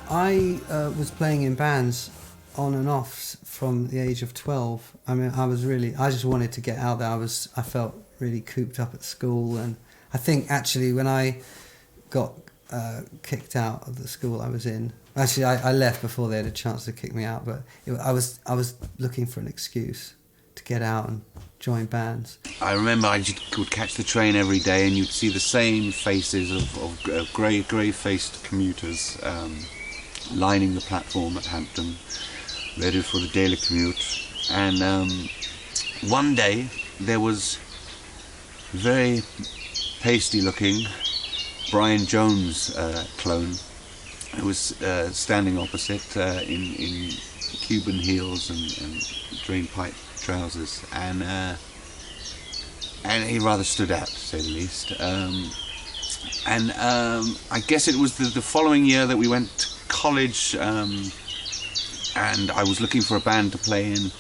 I was playing in bands on and off from the age of 12. I mean, I just wanted to get out there. I felt really cooped up at school, and I think actually when I got kicked out of the school I was in, actually I left before they had a chance to kick me out, but I was looking for an excuse to get out and join bands. I remember I would catch the train every day, and you'd see the same faces of grey-faced commuters lining the platform at Hampton, ready for the daily commute. And one day there was a very pasty-looking Brian Jones clone who was standing opposite in Cuban heels and drain pipe trousers, and he rather stood out, to say the least. And I guess it was the following year that we went to college, and I was looking for a band to play in,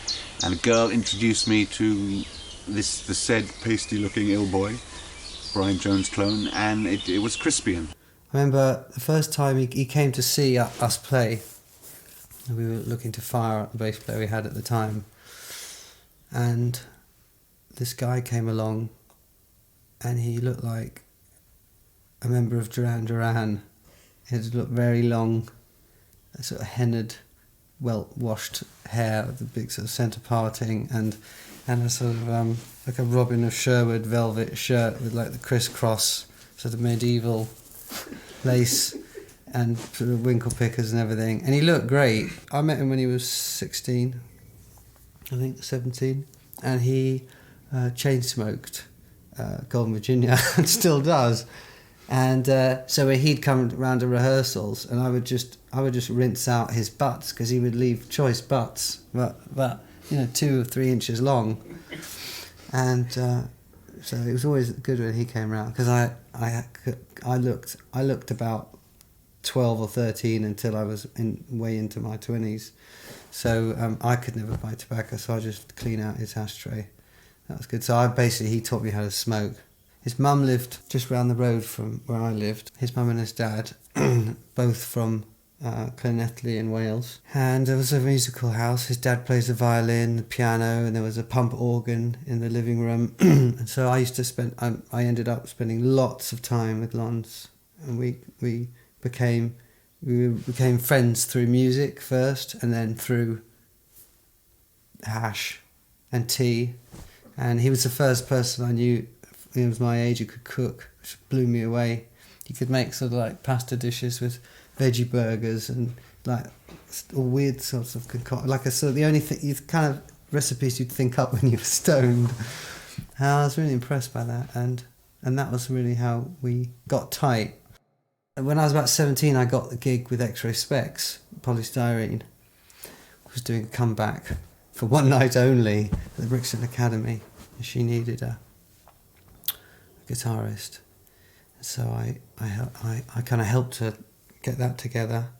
and a girl introduced me to the said pasty-looking ill boy, Brian Jones clone, and it was Crispian. I remember the first time he came to see us play. We were looking to fire out the bass player we had at the time, and this guy came along, and he looked like a member of Duran Duran. He looked very long, sort of hennaed, well-washed hair with the big sort of centre parting, and a sort of like a Robin of Sherwood velvet shirt with like the crisscross sort of medieval lace and sort of winkle pickers and everything. And he looked great. I met him when he was 16, I think 17, and he chain smoked Golden Virginia and still does. And so he'd come around to rehearsals, and I would just rinse out his butts, because he would leave choice butts, but 2 or 3 inches long, and so it was always good when he came around, because I looked about 12 or 13 until I was way into my 20s, so I could never buy tobacco, so I just clean out his ashtray. That was good. So he taught me how to smoke. His mum lived just round the road from where I lived. His mum and his dad, both from Llanelli in Wales. And there was a musical house. His dad plays the violin, the piano, and there was a pump organ in the living room. And so I ended up spending lots of time with Lons. And we became friends through music first, and then through hash and tea. And he was the first person I knew. He was my age who could cook, which blew me away. He could make sort of like pasta dishes with veggie burgers and like all weird sorts of the only thing, kind of recipes you'd think up when you were stoned. And I was really impressed by that, and that was really how we got tight. When I was about 17, I got the gig with X-Ray Specs, Polystyrene. I was doing a comeback for one night only at the Brixton Academy, and she needed a guitarist, so I kind of helped her get that together,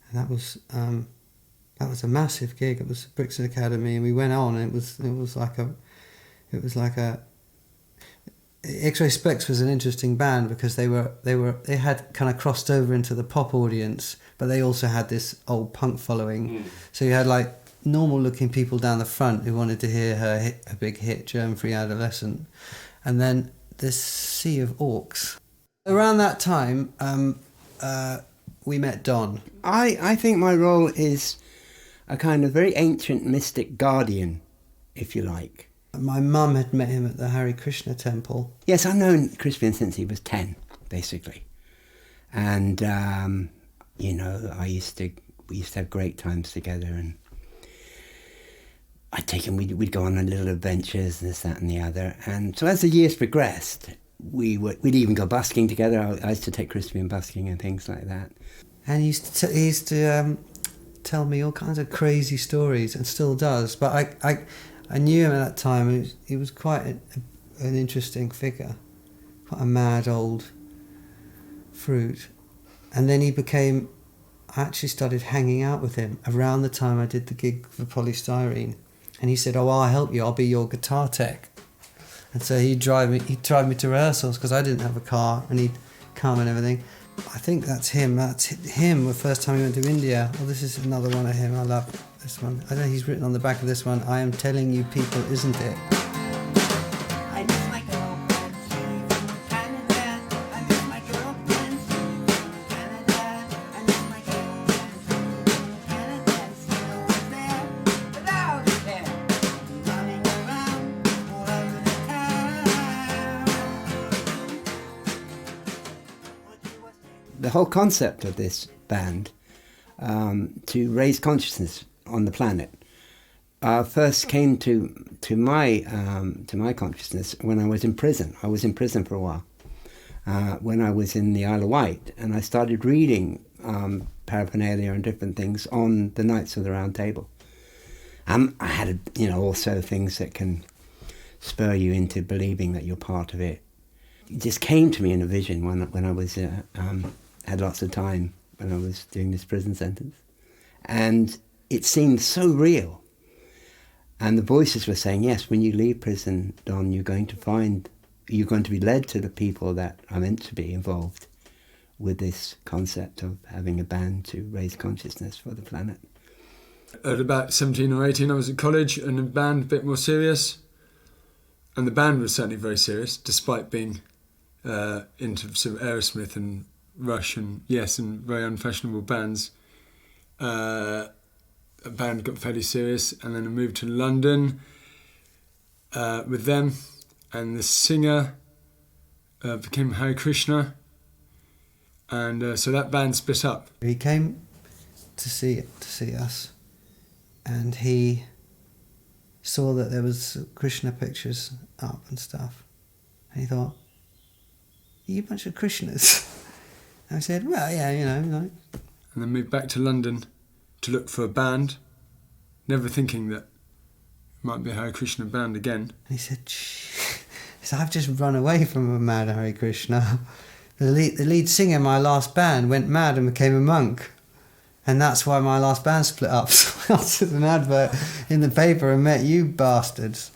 and that was a massive gig. It was Brixton Academy, and we went on, and it was like a X-Ray Specs was an interesting band, because they had kind of crossed over into the pop audience, but they also had this old punk following. So you had like normal looking people down the front who wanted to hear her big hit Germ Free Adolescent, and then this sea of orcs. Around that time, we met Don. I think my role is a kind of very ancient mystic guardian, if you like. My mum had met him at the Hare Krishna temple. Yes, I've known Crispian since he was 10, basically. And, we used to have great times together, and I'd take him, we'd go on little adventures, this, that and the other. And so as the years progressed, we'd even go busking together. I used to take Crispian busking and things like that. And he used to tell me all kinds of crazy stories, and still does. But I knew him at that time. He was quite an interesting figure, quite a mad old fruit. And then he became, I actually started hanging out with him around the time I did the gig for Polystyrene. And he said, "Oh, I'll help you. I'll be your guitar tech." And so he'd drive me to rehearsals because I didn't have a car, and he'd come and everything. I think that's him. That's him the first time he went to India. Oh, this is another one of him. I love this one. I know he's written on the back of this one, "I am telling you people, isn't it?" The whole concept of this band, to raise consciousness on the planet, first came to my consciousness when I was in prison. I was in prison for a while, when I was in the Isle of Wight, and I started reading paraphernalia and different things on the Knights of the Round Table. I had, also things that can spur you into believing that you're part of it. It just came to me in a vision when I was had lots of time when I was doing this prison sentence, and it seemed so real. And the voices were saying, yes, when you leave prison, Don, you're going to be led to the people that are meant to be involved with this concept of having a band to raise consciousness for the planet. At about 17 or 18, I was at college, and the band a bit more serious. And the band was certainly very serious, despite being into sort of Aerosmith and Rush and very unfashionable bands. A band got fairly serious, and then I moved to London with them, and the singer became Hare Krishna, and so that band split up. He came to see us, and he saw that there was Krishna pictures up and stuff, and he thought, "Are you a bunch of Krishnas?" And I said, "Well, yeah, like." And then moved back to London to look for a band, never thinking that it might be a Hare Krishna band again. And he said, "I've just run away from a mad Hare Krishna. The lead singer in my last band went mad and became a monk. And that's why my last band split up." So I did an advert in the paper and met you bastards.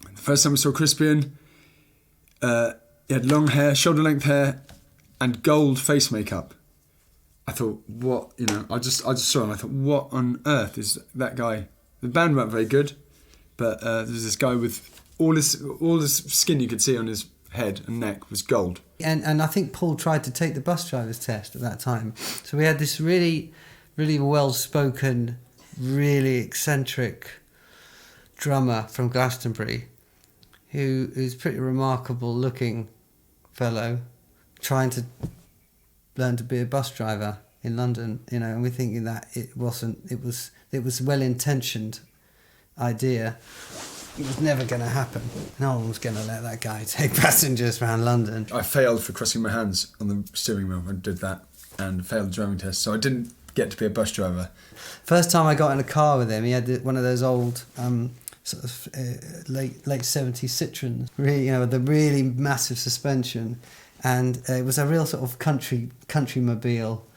The first time I saw Crispian, he had long hair, shoulder-length hair, and gold face makeup. I thought, what, I just saw him. I thought, what on earth is that guy? The band weren't very good, but there's this guy with all this skin you could see on his head and neck was gold. And I think Paul tried to take the bus driver's test at that time. So we had this really, really well-spoken, really eccentric drummer from Glastonbury who's pretty remarkable-looking fellow trying to learn to be a bus driver in London, and we're thinking that it was a well-intentioned idea. It was never going to happen. No one was going to let that guy take passengers around London. I failed for crossing my hands on the steering wheel. I did that and failed the driving test, so I didn't get to be a bus driver. First time I got in a car with him, he had one of those old late 70s Citroens, really, with the really massive suspension, and it was a real sort of country mobile,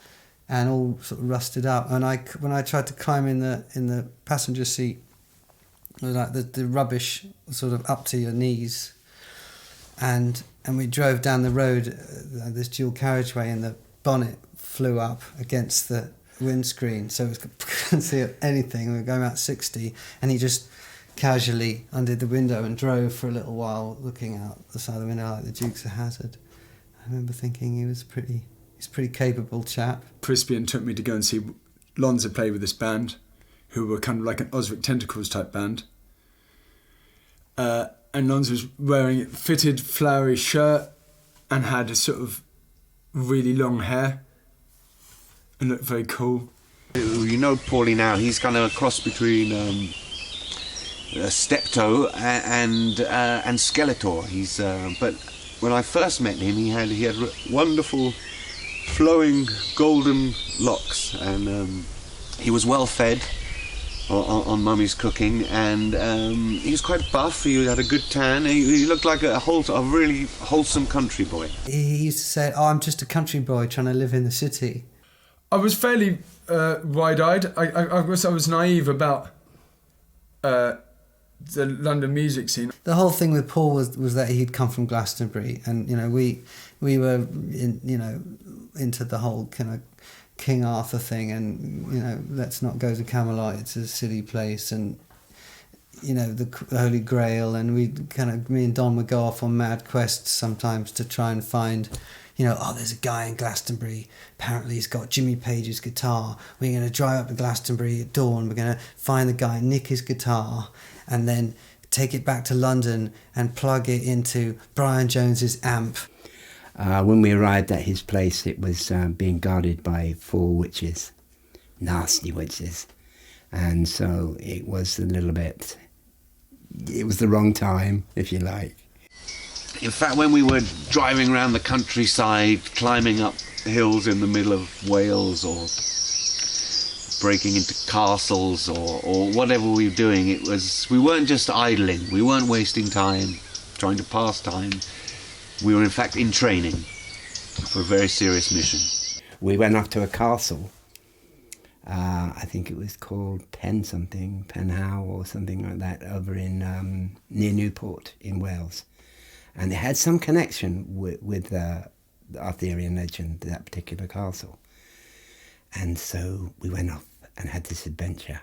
and all sort of rusted up. And when I tried to climb in the passenger seat, it was like the rubbish sort of up to your knees, and we drove down the road, this dual carriageway, and the bonnet flew up against the windscreen, so it couldn't see anything. We were going about 60, and he just casually undid the window and drove for a little while, looking out the side of the window like the Dukes of Hazzard. I remember thinking he's a pretty capable chap. Crispian took me to go and see Lonza play with this band, who were kind of like an Osric Tentacles type band. And Lonza was wearing a fitted, flowery shirt and had a sort of really long hair and looked very cool. Paulie now, he's kind of a cross between Steptoe and Skeletor. He's but when I first met him, he had wonderful flowing golden locks, and he was well fed on Mummy's cooking, and he was quite buff. He had a good tan. He looked like a really wholesome country boy. He used to say, "Oh, I'm just a country boy trying to live in the city." I was fairly wide-eyed. I was naive about the London music scene. The whole thing with Paul was that he'd come from Glastonbury, and we were into the whole kind of King Arthur thing, and let's not go to Camelot, it's a silly place, and the Holy Grail, and me and Don would go off on mad quests sometimes to try and find, there's a guy in Glastonbury, apparently he's got Jimmy Page's guitar, we're going to drive up to Glastonbury at dawn, we're going to find the guy, nick his guitar, and then take it back to London and plug it into Brian Jones's amp. When we arrived at his place, it was being guarded by 4 witches, nasty witches, and so it was it was the wrong time, if you like. In fact, when we were driving around the countryside, climbing up hills in the middle of Wales, or breaking into castles, or whatever we were doing, we weren't just idling, we weren't wasting time, trying to pass time. We were in fact in training for a very serious mission. We went up to a castle, I think it was called Penhow or something like that, over in near Newport in Wales. And it had some connection with the Arthurian legend, that particular castle. And so we went off and had this adventure.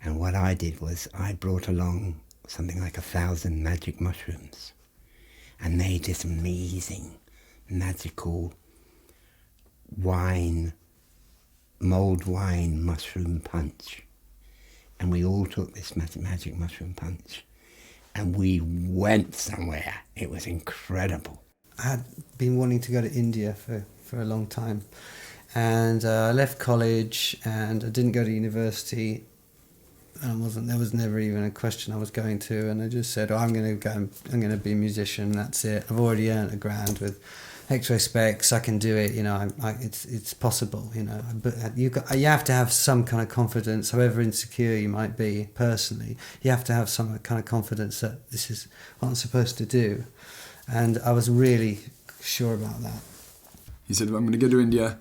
And what I did was I brought along something like 1,000 magic mushrooms and made this amazing, magical mulled wine mushroom punch. And we all took this magic mushroom punch and we went somewhere. It was incredible. I had been wanting to go to India for a long time, and I left college and I didn't go to university. There was never even a question I was going to, and I just said, I'm going to go, I'm going to be a musician, that's it. I've already earned $1,000 with X-ray specs, I can do it, it's possible, but you have to have some kind of confidence, however insecure you might be personally, you have to have some kind of confidence that this is what I'm supposed to do, and I was really sure about that. He said, I'm going to go to India,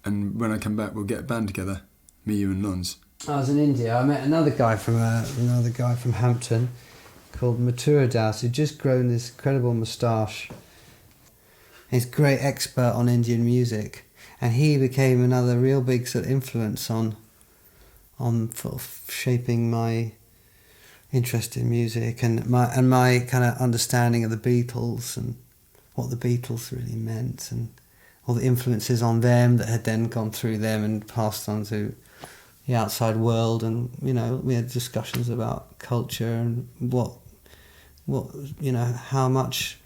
and when I come back we'll get a band together, me, you and Lons. I was in India. I met another guy from Hampton called Mathura Das, who'd just grown this incredible moustache. He's a great expert on Indian music, and he became another real big sort of influence on sort of shaping my interest in music and my kind of understanding of the Beatles and what the Beatles really meant and all the influences on them that had then gone through them and passed on to the outside world. And we had discussions about culture and what how much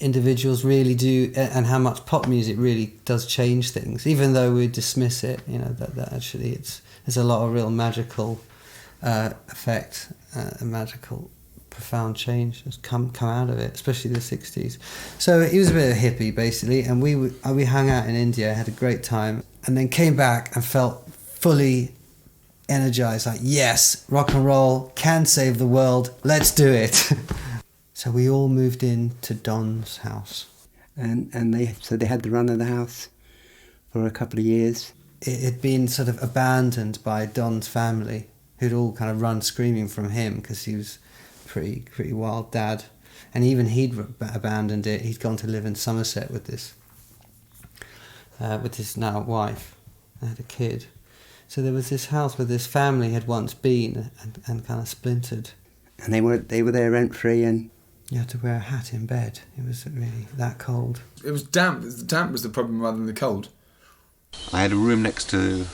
individuals really do, and how much pop music really does change things, even though we dismiss it. That actually there's a lot of real magical effect, a magical profound change has come out of it, especially the 60s. So he was a bit of a hippie basically, and we hung out in India, had a great time, and then came back and felt fully energized, like, yes, rock and roll can save the world, let's do it. So we all moved in to Don's house. And they had the run of the house for a couple of years. It had been sort of abandoned by Don's family, who'd all kind of run screaming from him because he was pretty wild dad. And even he'd abandoned it. He'd gone to live in Somerset with his now wife. They had a kid. So there was this house where this family had once been and kind of splintered. And they were there rent-free, and you had to wear a hat in bed. It was really that cold. It was damp. The damp was the problem rather than the cold. I had a room next to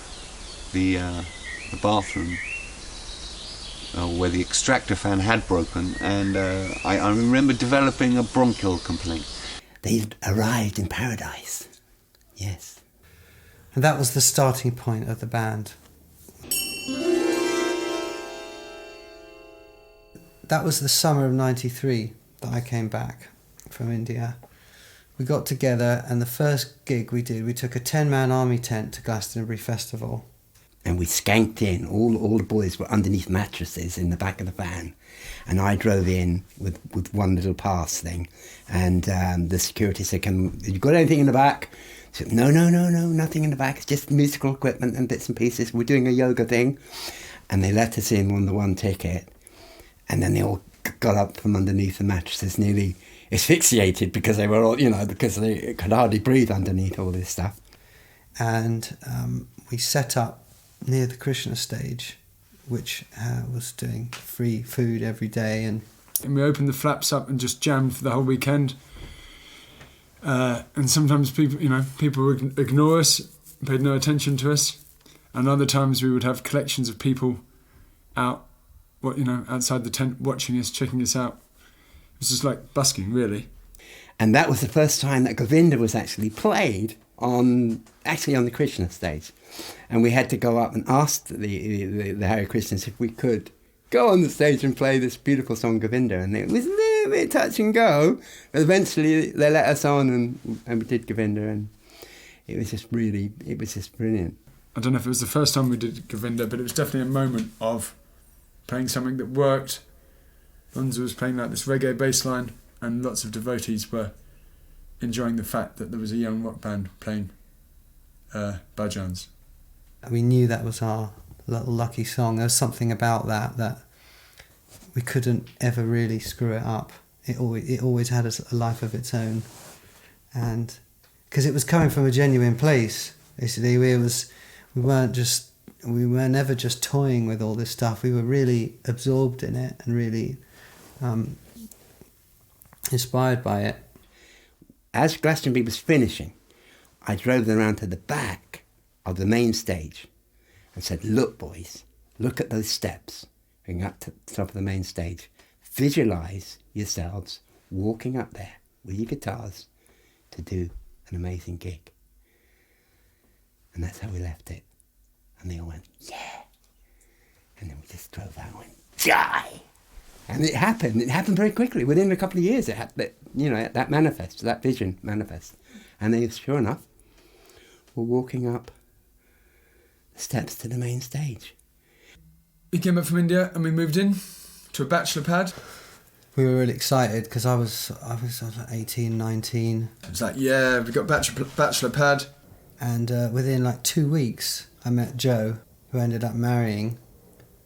the bathroom where the extractor fan had broken, and I remember developing a bronchial complaint. They'd arrived in paradise. Yes. And that was the starting point of the band. That was the summer of '93 that I came back from India. We got together, and the first gig we did, we took a 10-man army tent to Glastonbury Festival. And we skanked in. All the boys were underneath mattresses in the back of the van. And I drove in with one little pass thing. And the security said, you got anything in the back? So, no, nothing in the back. It's just musical equipment and bits and pieces. We're doing a yoga thing. And they let us in on the one ticket. And then they all got up from underneath the mattresses, nearly asphyxiated because they were all, because they could hardly breathe underneath all this stuff. And we set up near the Krishna stage, which was doing free food every day. And we opened the flaps up and just jammed for the whole weekend. And sometimes people would ignore us, paid no attention to us. And other times we would have collections of people out, outside the tent, watching us, checking us out. It was just like busking, really. And that was the first time that Govinda was actually played on the Krishna stage. And we had to go up and ask the Hare Krishnas if we could go on the stage and play this beautiful song Govinda. And it was a little bit touch and go. But eventually they let us on and we did Govinda, and it was just brilliant. I don't know if it was the first time we did Govinda, but it was definitely a moment of playing something that worked. Lonza was playing like this reggae bass line, and lots of devotees were enjoying the fact that there was a young rock band playing bhajans. We knew that was our little lucky song. There was something about that we couldn't ever really screw it up. It always had a life of its own, and because it was coming from a genuine place. Basically, we were never just toying with all this stuff. We were really absorbed in it and really inspired by it. As Glastonbury was finishing, I drove them around to the back of the main stage and said, "Look, boys, look at those steps going up to the top of the main stage. Visualise yourselves walking up there with your guitars to do an amazing gig." And that's how we left it. And they all went, "Yeah." And then we just drove out and went, "Die!" And it happened. It happened very quickly. Within a couple of years, it happened. That manifest, that vision manifest. And they, sure enough, were walking up the steps to the main stage. We came up from India and we moved in to a bachelor pad. We were really excited because I was like 18, 19. It was like, yeah, we got bachelor pad. And within like 2 weeks, I met Jo, who ended up marrying,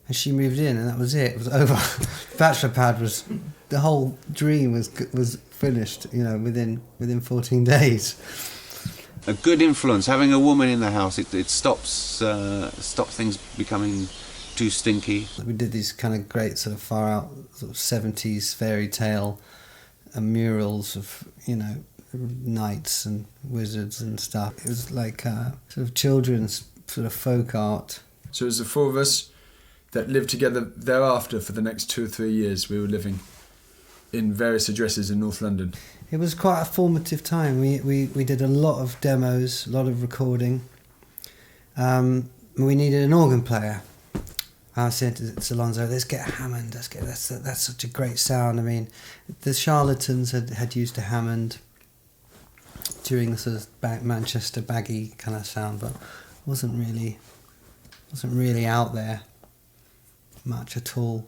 and she moved in, and that was it. It was over. Bachelor pad was, the whole dream was finished. Within 14 days. A good influence, having a woman in the house, it stops things becoming too stinky. We did these kind of great sort of far out sort of 70s fairy tale murals of knights and wizards and stuff. It was like sort of children's sort of folk art. So it was the four of us that lived together thereafter for the next 2 or 3 years. We were living in various addresses in North London. It was quite a formative time. We did a lot of demos, a lot of recording. We needed an organ player. I said to Alonso, "Let's get a Hammond. That's such a great sound." I mean, the Charlatans had used a Hammond during the sort of Manchester baggy kind of sound, but wasn't really out there much at all.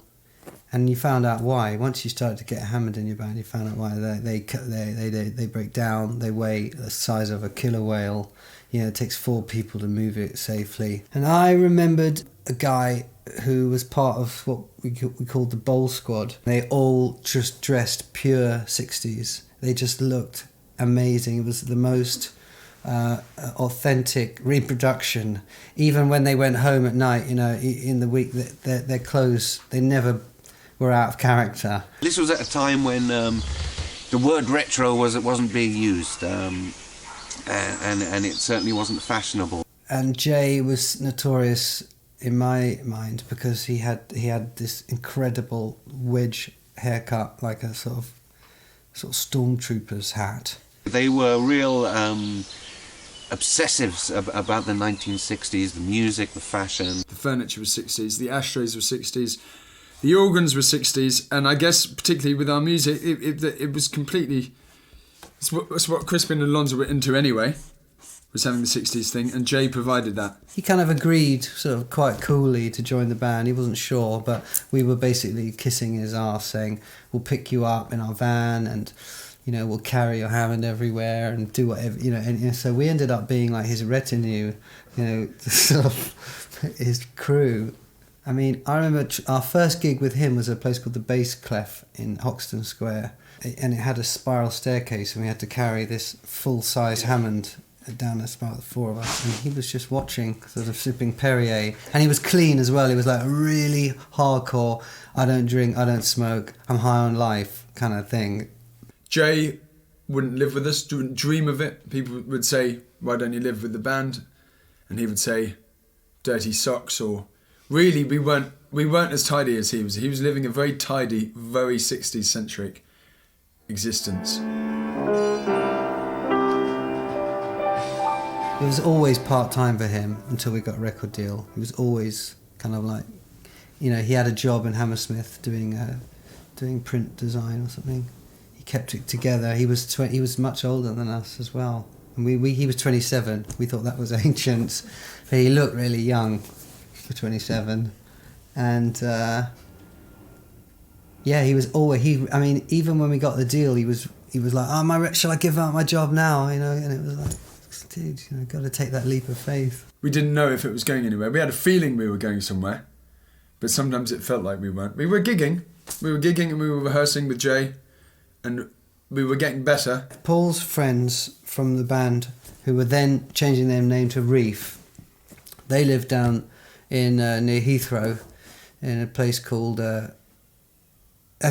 And you found out why. Once you started to get a Hammond in your band, you found out why. They break down. They weigh the size of a killer whale. It takes 4 people to move it safely. And I remembered a guy who was part of what we called the Bowl Squad. They all just dressed pure 60s. They just looked amazing. It was the most authentic reproduction. Even when they went home at night, in the week, their clothes, they never were out of character. This was at a time when the word retro wasn't being used, and it certainly wasn't fashionable. And Jay was notorious in my mind because he had this incredible wedge haircut, like a sort of stormtrooper's hat. They were real obsessives about the 1960s, the music, the fashion. The furniture was 60s, the ashtrays were 60s, the organs were 60s, and I guess particularly with our music, it was completely... It's what Crispin and Alonso were into anyway, was having the 60s thing, and Jay provided that. He kind of agreed sort of quite coolly to join the band. He wasn't sure, but we were basically kissing his arse saying, "We'll pick you up in our van and will carry your Hammond everywhere and do whatever, and so we ended up being like his retinue, sort of his crew. I mean, I remember our first gig with him was a place called the Bass Clef in Hoxton Square, and it had a spiral staircase, and we had to carry this full-size Hammond down the spiral, the four of us, and he was just watching, sort of sipping Perrier, and he was clean as well. He was like a really hardcore, I don't drink, I don't smoke, I'm high on life kind of thing. Jay wouldn't live with us, wouldn't dream of it. People would say, why don't you live with the band? And he would say, dirty socks, or really we weren't as tidy as he was. He was living a very tidy, very 60s centric existence. It was always part-time for him until we got a record deal. He was always kind of like, he had a job in Hammersmith doing print design or something. He kept it together. He was much older than us as well. And he was 27. We thought that was ancient. But he looked really young for 27. And he was always, even when we got the deal, he was like, shall I give up my job now? And it was like, dude, got to take that leap of faith. We didn't know if it was going anywhere. We had a feeling we were going somewhere, but sometimes it felt like we weren't. We were gigging and we were rehearsing with Jay, and we were getting better. Paul's friends from the band, who were then changing their name to Reef, they lived down in near Heathrow, in a place called, I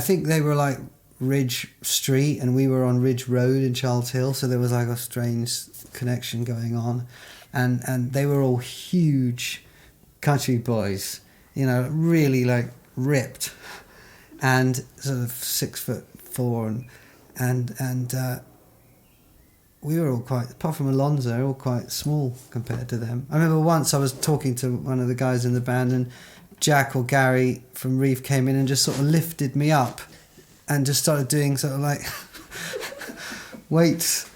think they were like Ridge Street, and we were on Ridge Road in Charles Hill, so there was like a strange connection going on, and they were all huge country boys, really like ripped, and sort of 6'4", and we were all quite, apart from Alonso, all quite small compared to them. I remember once I was talking to one of the guys in the band, and Jack or Gary from Reef came in and just sort of lifted me up and just started doing sort of like weights,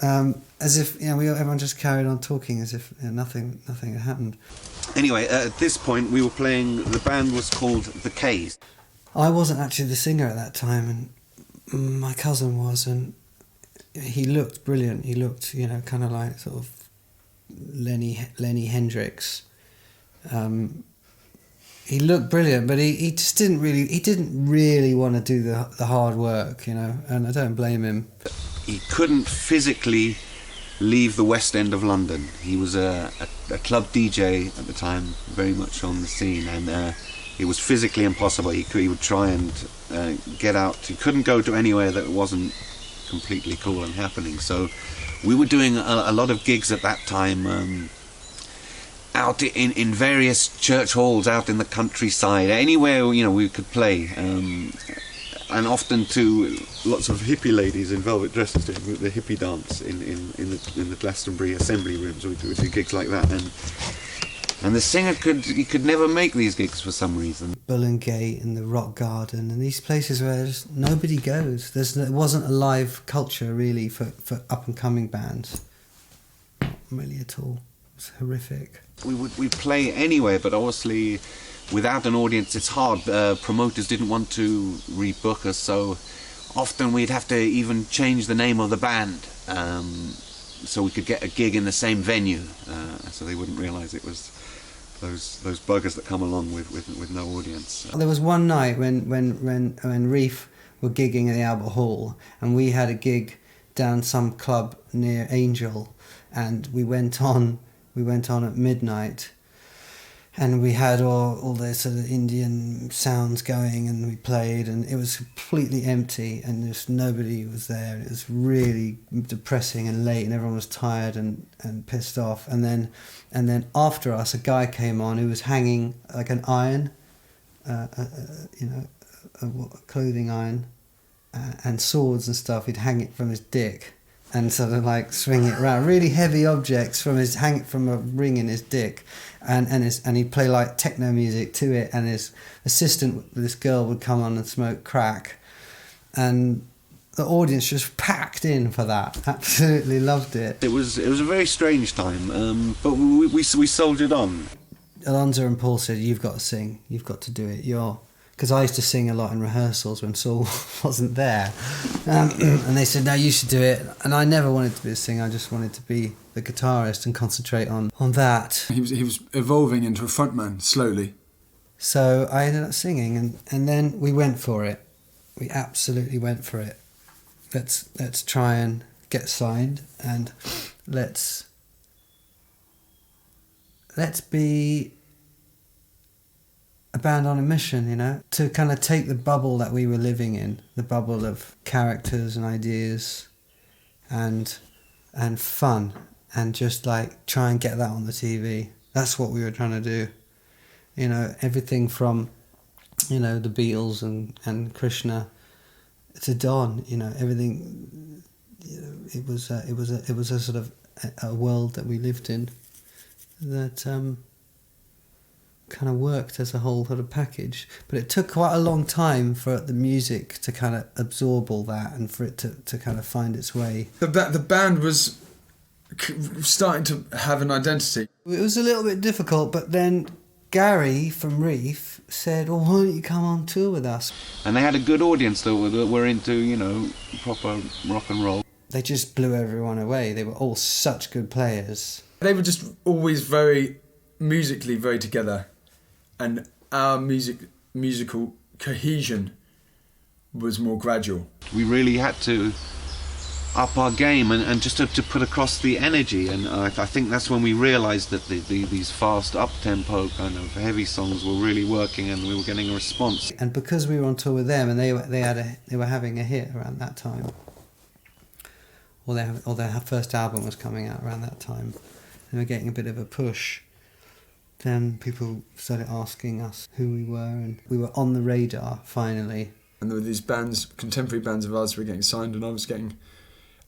as if everyone just carried on talking as if nothing had happened. Anyway, at this point we were playing. The band was called The K's. I wasn't actually the singer at that time, and my cousin was, and he looked brilliant. He looked, kind of like sort of Lenny Hendrix. He looked brilliant, but he just didn't really want to do the hard work, and I don't blame him. He couldn't physically leave the West End of London. He was a club DJ at the time, very much on the scene, and it was physically impossible. He would try and get out. He couldn't go to anywhere that wasn't completely cool and happening. So we were doing a lot of gigs at that time, out in various church halls out in the countryside, anywhere we could play, and often to lots of hippie ladies in velvet dresses doing the hippie dance in the Glastonbury assembly rooms. We would do gigs like that, and the singer could never make these gigs for some reason. Bull and Gate and the Rock Garden and these places where just nobody goes. There wasn't a live culture really for up and coming bands, not really at all. It was horrific. We'd play anywhere, but obviously without an audience it's hard. Promoters didn't want to rebook us, so often we'd have to even change the name of the band so we could get a gig in the same venue, so they wouldn't realise it was those buggers that come along with no audience. There was one night when Reef were gigging at the Albert Hall, and we had a gig down some club near Angel, and we went on at midnight, and we had all the sort of Indian sounds going, and we played, and it was completely empty, and just nobody was there. It was really depressing and late, and everyone was tired and pissed off. And then after us, a guy came on who was hanging like an iron, a clothing iron, and swords and stuff. He'd hang it from his dick and sort of like swing it around, really heavy objects from a ring in his dick, and he'd play like techno music to it, and his assistant, this girl, would come on and smoke crack, and the audience just packed in for that. Absolutely loved it. It was a very strange time, but we soldiered on. Alonso and Paul said, "You've got to sing. You've got to do it. You're because I used to sing a lot in rehearsals when Saul wasn't there. And they said, no, you should do it. And I never wanted to be a singer. I just wanted to be the guitarist and concentrate on that. He was evolving into a frontman slowly. So I ended up singing, and then we went for it. We absolutely went for it. Let's try and get signed, and let's be a band on a mission, you know, to kind of take the bubble that we were living in, the bubble of characters and ideas and fun, and just like try and get that on the TV. That's what we were trying to do. You know, everything from, you know, the Beatles and Krishna to Don, you know, everything. You know, it was a sort of a world that we lived in that kind of worked as a whole sort of package. But it took quite a long time for the music to kind of absorb all that and for it to kind of find its way. The band was starting to have an identity. It was a little bit difficult, but then Gary from Reef said, well, why don't you come on tour with us? And they had a good audience that were into, you know, proper rock and roll. They just blew everyone away. They were all such good players. They were just always very musically very together, and our musical cohesion was more gradual. We really had to up our game and just to put across the energy, and I think that's when we realised that these fast up-tempo kind of heavy songs were really working, and we were getting a response. And because we were on tour with them, and they were having a hit around that time, or their first album was coming out around that time, they were getting a bit of a push. Then people started asking us who we were, and we were on the radar finally. And there were these bands, contemporary bands of ours, were getting signed, and I was getting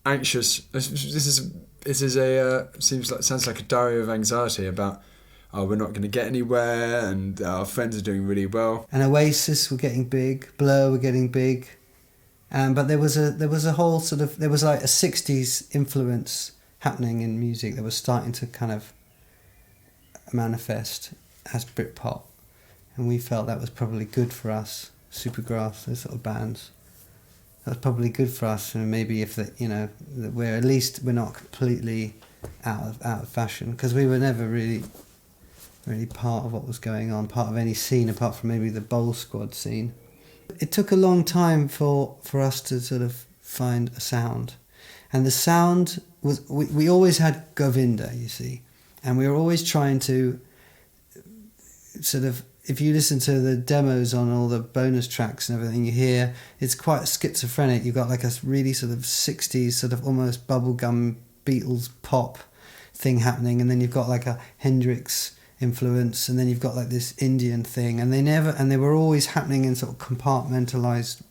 anxious. Sounds like a diary of anxiety about, we're not going to get anywhere, and our friends are doing really well. And Oasis were getting big, Blur were getting big, but there was a whole sort of, there was like a 60s influence happening in music that was starting to kind of manifest as Britpop, and we felt that was probably good for us. Supergrass, those sort of bands. That was probably good for us, and maybe if that, you know, that we're not completely out of fashion, because we were never really part of what was going on, part of any scene apart from maybe the Bowl Squad scene. It took a long time for us to sort of find a sound, and the sound was we always had Govinda, you see, and we were always trying to sort of, if you listen to the demos on all the bonus tracks and everything, you hear it's quite schizophrenic. You've got like a really sort of 60s, sort of almost bubblegum Beatles pop thing happening, and then you've got like a Hendrix influence, and then you've got like this Indian thing, and they were always happening in sort of compartmentalized.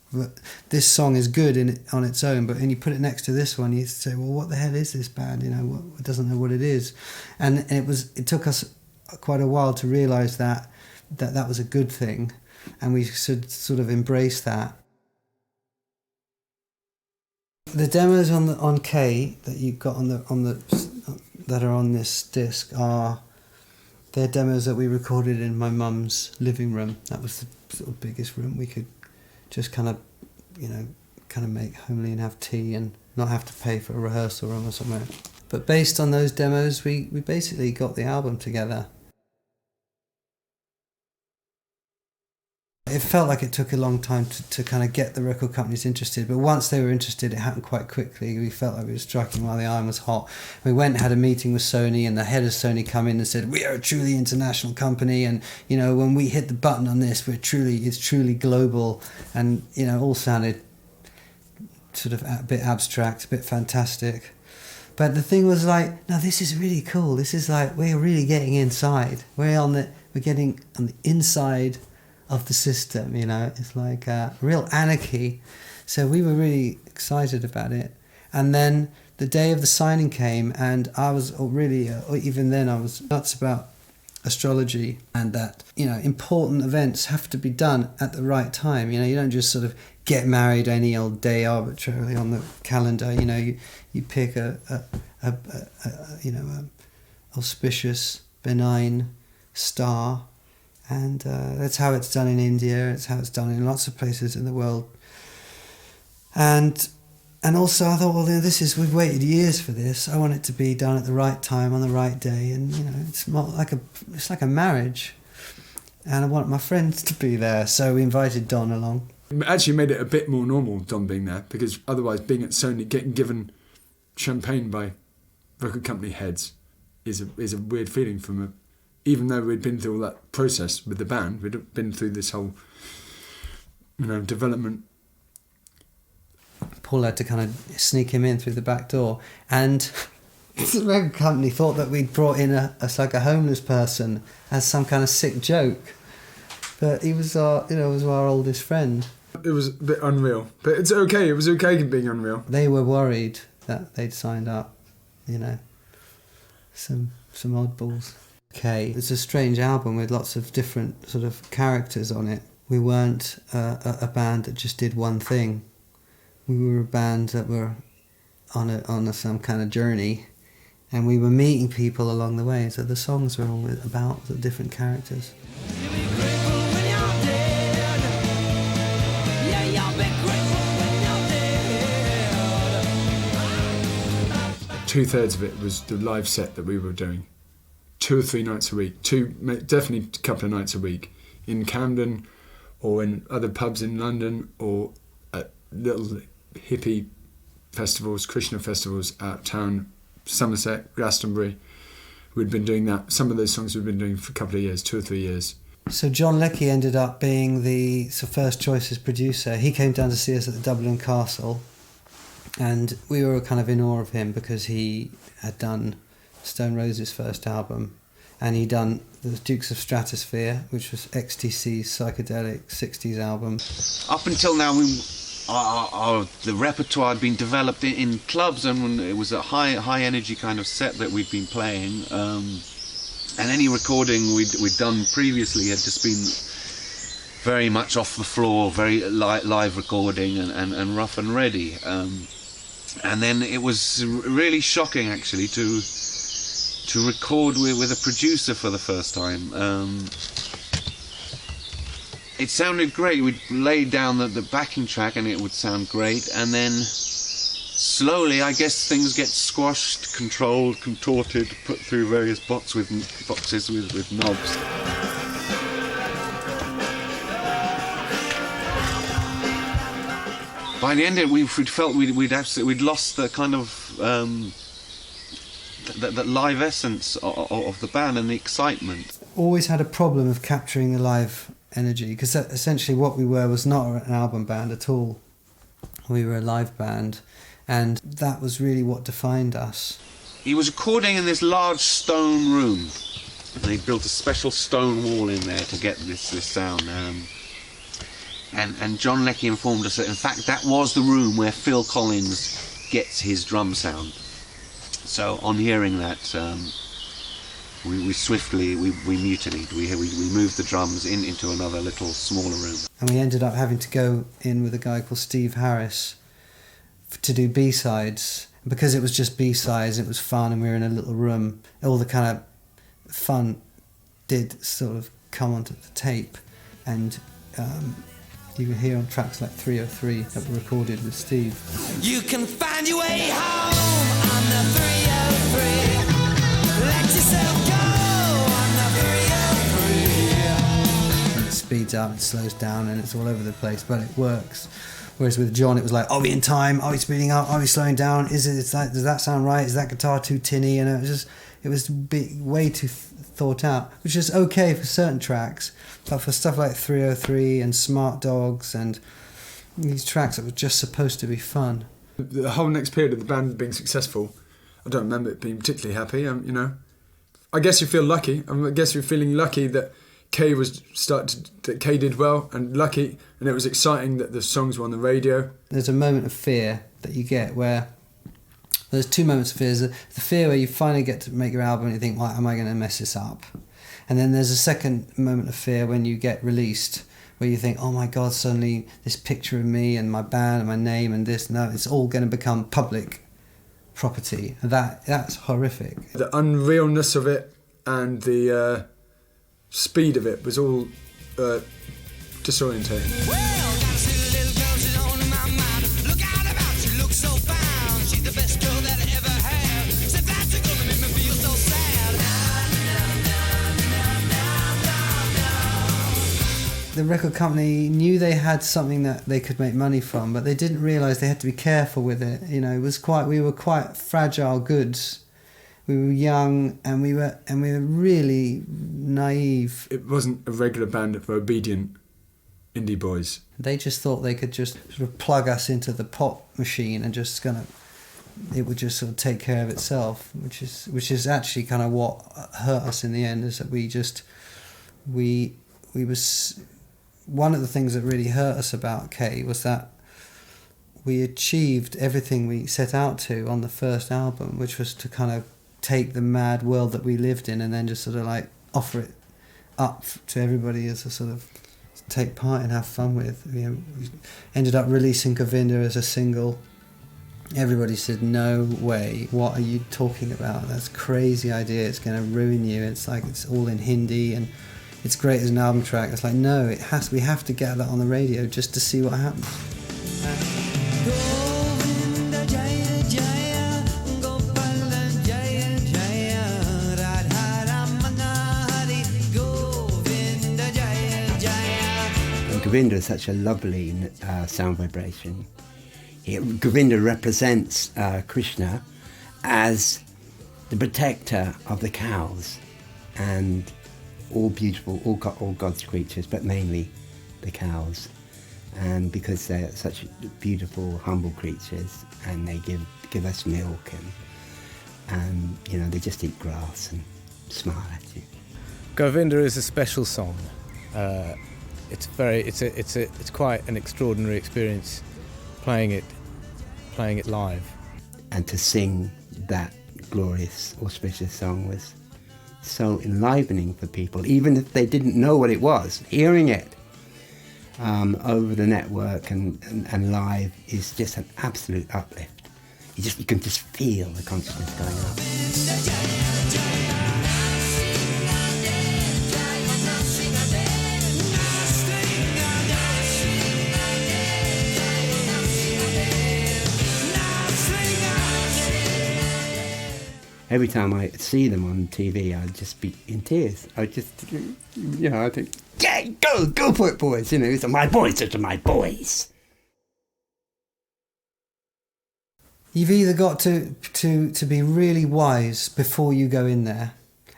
This song is good on its own, but when you put it next to this one, you say, well, what the hell is this band? You know, it doesn't know what it is, and it took us quite a while to realise that was a good thing, and we should sort of embrace that. The demos on K that you've got that are on this disc they're demos that we recorded in my mum's living room. That was the sort of biggest room we could just kind of make homely and have tea and not have to pay for a rehearsal room or somewhere. But based on those demos, we basically got the album together. It felt like it took a long time to kind of get the record companies interested, but once they were interested, it happened quite quickly. We felt like we were striking while the iron was hot. We went and had a meeting with Sony, and the head of Sony come in and said, we are a truly international company, and you know, when we hit the button on this, it's truly global, and you know, all sounded sort of a bit abstract, a bit fantastic. But the thing was like, no, this is really cool. This is like, we're really getting inside. We're getting on the inside of the system, you know. It's like real anarchy. So we were really excited about it. And then the day of the signing came, and I was really, even then I was nuts about astrology, and that, you know, important events have to be done at the right time. You know, you don't just sort of get married any old day arbitrarily on the calendar. You know, you pick a auspicious, benign star, And that's how it's done in India. It's how it's done in lots of places in the world. And also I thought, well, we've waited years for this. I want it to be done at the right time on the right day. And it's more like a marriage. And I want my friends to be there, so we invited Don along. It actually made it a bit more normal, Don being there, because otherwise being at Sony, getting given champagne by record company heads is a weird feeling even though we'd been through all that process with the band, we'd been through this whole, development. Paul had to kind of sneak him in through the back door, and the record company thought that we'd brought in a homeless person as some kind of sick joke, but he was our oldest friend. It was a bit unreal, but it's okay. It was okay being unreal. They were worried that they'd signed up, some oddballs. Okay, it's a strange album with lots of different sort of characters on it. We weren't a band that just did one thing. We were a band that were on some kind of journey, and we were meeting people along the way. So the songs were all about the different characters. Two-thirds of it was the live set that we were doing, 2 or 3 nights a week, definitely a couple of nights a week, in Camden or in other pubs in London or at little hippie festivals, Krishna festivals out of town, Somerset, Glastonbury. We'd been doing that. Some of those songs we'd been doing for a couple of years, 2 or 3 years. So John Leckie ended up being the first choice as producer. He came down to see us at the Dublin Castle, and we were kind of in awe of him because he had done Stone Roses' first album, and he'd done the Dukes of Stratosphere, which was XTC's psychedelic 60s album. Up until now, the repertoire had been developed in clubs, and when it was a high energy kind of set that we'd been playing. And any recording we'd done previously had just been very much off the floor, very live recording and rough and ready. And then it was really shocking, actually, to record with a producer for the first time. It sounded great. We'd lay down the backing track and it would sound great, and then slowly, I guess, things get squashed, controlled, contorted, put through various boxes with knobs. By the end of it, we felt we'd lost the kind of the live essence of the band and the excitement. Always had a problem of capturing the live energy, because essentially what we were was not an album band at all. We were a live band, and that was really what defined us. He was recording in this large stone room, and they built a special stone wall in there to get this sound. And John Leckie informed us that, in fact, that was the room where Phil Collins gets his drum sound. So on hearing that, we swiftly mutinied. We moved the drums into another little smaller room. And we ended up having to go in with a guy called Steve Harris to do B-sides. Because it was just B-sides, it was fun, and we were in a little room. All the kind of fun did sort of come onto the tape, and you can hear on tracks like 303 that were recorded with Steve. You can find your way home on the 303. Let yourself go on the 303. And it speeds up, it slows down, and it's all over the place, but it works. Whereas with John, it was like, are we in time? Are we speeding up? Are we slowing down? Does that sound right? Is that guitar too tinny? And it was way too thought out, which is okay for certain tracks, but for stuff like 303 and Smart Dogs and these tracks that were just supposed to be fun. The whole next period of the band being successful, I don't remember it being particularly happy. I guess you feel lucky. I guess you're feeling lucky that Kay did well, and lucky, and it was exciting that the songs were on the radio. There's a moment of fear that you get where there's 2 moments of fear. There's the fear where you finally get to make your album and you think, am I going to mess this up? And then there's a second moment of fear when you get released, where you think, oh my God, suddenly this picture of me and my band and my name and this, no, it's all going to become public property. That's horrific. The unrealness of it, and the speed of it was all disorientating. Well, got a silly little girl, she's on in my mind. Look out about, she looks so fine. She's the best girl that I ever had. Said that's a girl that made me feel so sad. The record company knew they had something that they could make money from, but they didn't realise they had to be careful with it. You know, we were quite fragile goods. We were young and we were really naive. It wasn't a regular band of obedient indie boys. They just thought they could just sort of plug us into the pop machine and just it would just sort of take care of itself, which is actually kind of what hurt us in the end. Is that one of the things that really hurt us about K was that we achieved everything we set out to on the first album, which was to kind of take the mad world that we lived in and then just sort of like offer it up to everybody as a sort of take part and have fun with. You know, we ended up releasing Govinda as a single. Everybody said, no way, what are you talking about? That's a crazy idea, it's going to ruin you. It's like it's all in Hindi and it's great as an album track. It's like, no, we have to get that on the radio just to see what happens. Govinda is such a lovely sound vibration. Govinda represents Krishna as the protector of the cows and all beautiful, all God's creatures, but mainly the cows. And because they're such beautiful, humble creatures, and they give us milk, and you know, they just eat grass and smile at you. Govinda is a special song. It's quite an extraordinary experience playing it live. And to sing that glorious, auspicious song was so enlivening for people, even if they didn't know what it was. Hearing it over the network and live is just an absolute uplift. You can just feel the consciousness going up. Every time I see them on TV, I'd just be in tears. I think, yeah, go for it, boys. You know, these are my boys, these are my boys. You've either got to be really wise before you go in there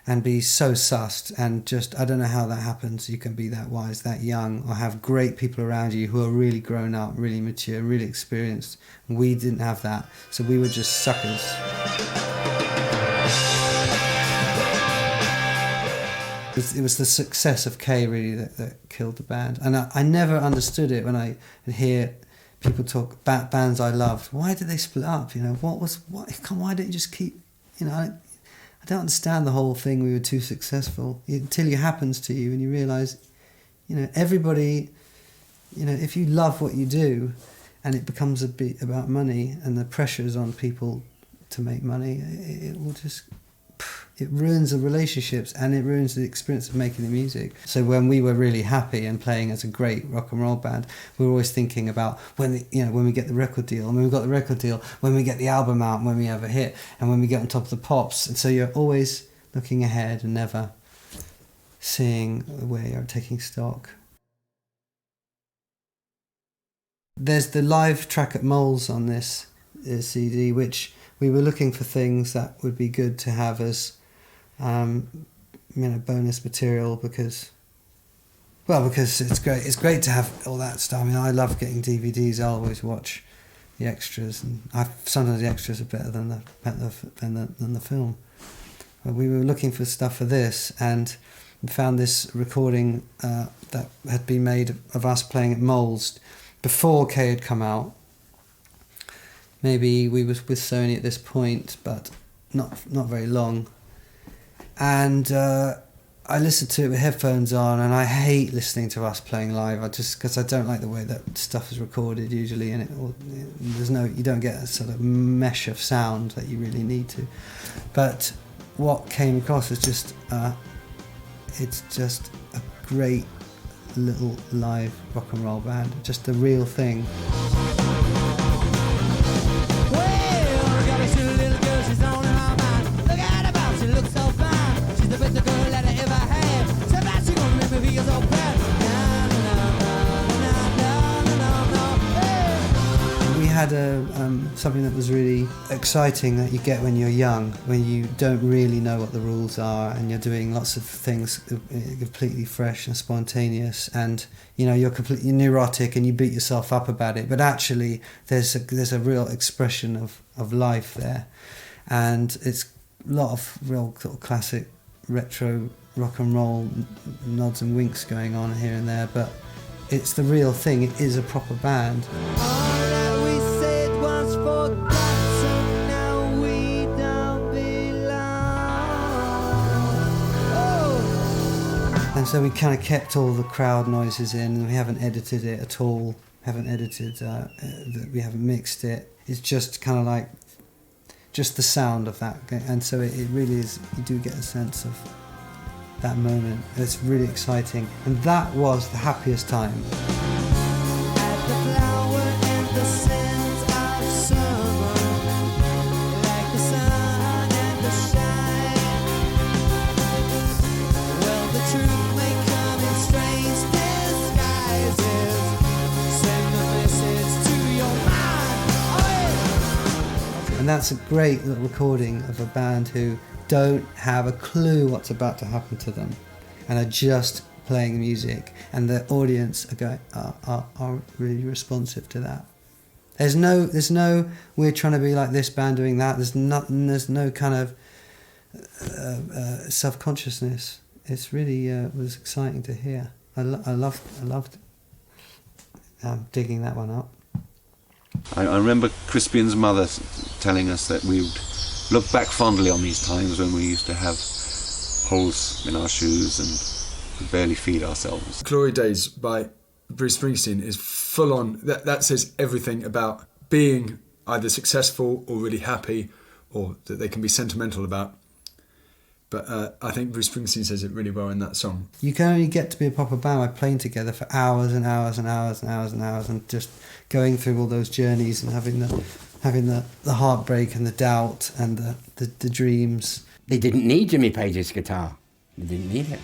and be so sussed and just, I don't know how that happens. You can be that wise, that young, or have great people around you who are really grown up, really mature, really experienced. We didn't have that, so we were just suckers. It was the success of K really that killed the band, and I never understood it when I hear people talk about bands I loved. Why did they split up? You know, why didn't you just keep? You know, I don't understand the whole thing. We were too successful until it happens to you, and you realise, you know, everybody, you know, if you love what you do, and it becomes a bit about money and the pressures on people to make money, it will just. It ruins the relationships and it ruins the experience of making the music. So when we were really happy and playing as a great rock and roll band, we were always thinking about when we get the record deal, and when we got the record deal, when we get the album out, and when we have a hit, and when we get on top of the pops. And so you're always looking ahead and never seeing where you're taking stock. There's the live track at Moles on this CD, which we were looking for things that would be good to have as bonus material because it's great. It's great to have all that stuff. I mean, I love getting DVDs. I always watch the extras, and sometimes the extras are better than the film. But we were looking for stuff for this, and we found this recording that had been made of us playing at Moles before K had come out. Maybe we was with Sony at this point, but not very long. And I listened to it with headphones on, and I hate listening to us playing live. Because I don't like the way that stuff is recorded usually, and you don't get a sort of mesh of sound that you really need to. But what came across was just it's just a great little live rock and roll band, just the real thing. Well, got a silly little girl, she's on her mind. Look at her bounce, she looks so fine. She's the best girl that I ever had. So that she gonna make me feel so bad. Na, na, na, na, na, na, na, na. Hey. We had something that was really exciting that you get when you're young, when you don't really know what the rules are and you're doing lots of things completely fresh and spontaneous, and you know you're completely neurotic and you beat yourself up about it, but actually there's a real expression of life there, and it's a lot of real sort of classic retro rock and roll nods and winks going on here and there, but it's the real thing. It is a proper band. All that we said was forgotten, now we don't belong. Oh. And so we kind of kept all the crowd noises in, and we haven't edited it at all. We haven't mixed it. It's just kind of like just the sound of that, and so it really is. You do get a sense of that moment. It's really exciting, and that was the happiest time. At the flower and the sands of summer, like the sun and the shine. Well, the truth may come in strange disguises. Send a message to your mind. Oh, yeah. And that's a great little recording of a band who don't have a clue what's about to happen to them and are just playing music, and the audience are really responsive to that. There's no we're trying to be like this band doing that. There's no kind of self-consciousness. It's really was exciting to hear. I loved digging that one up. I remember Crispian's mother telling us that we would look back fondly on these times when we used to have holes in our shoes and could barely feed ourselves. Glory Days by Bruce Springsteen is full on. That says everything about being either successful or really happy, or that they can be sentimental about. But I think Bruce Springsteen says it really well in that song. You can only get to be a proper band by playing together for hours and hours and hours and hours and hours, and just going through all those journeys and having the heartbreak and the doubt and the dreams. They didn't need Jimmy Page's guitar. They didn't need it.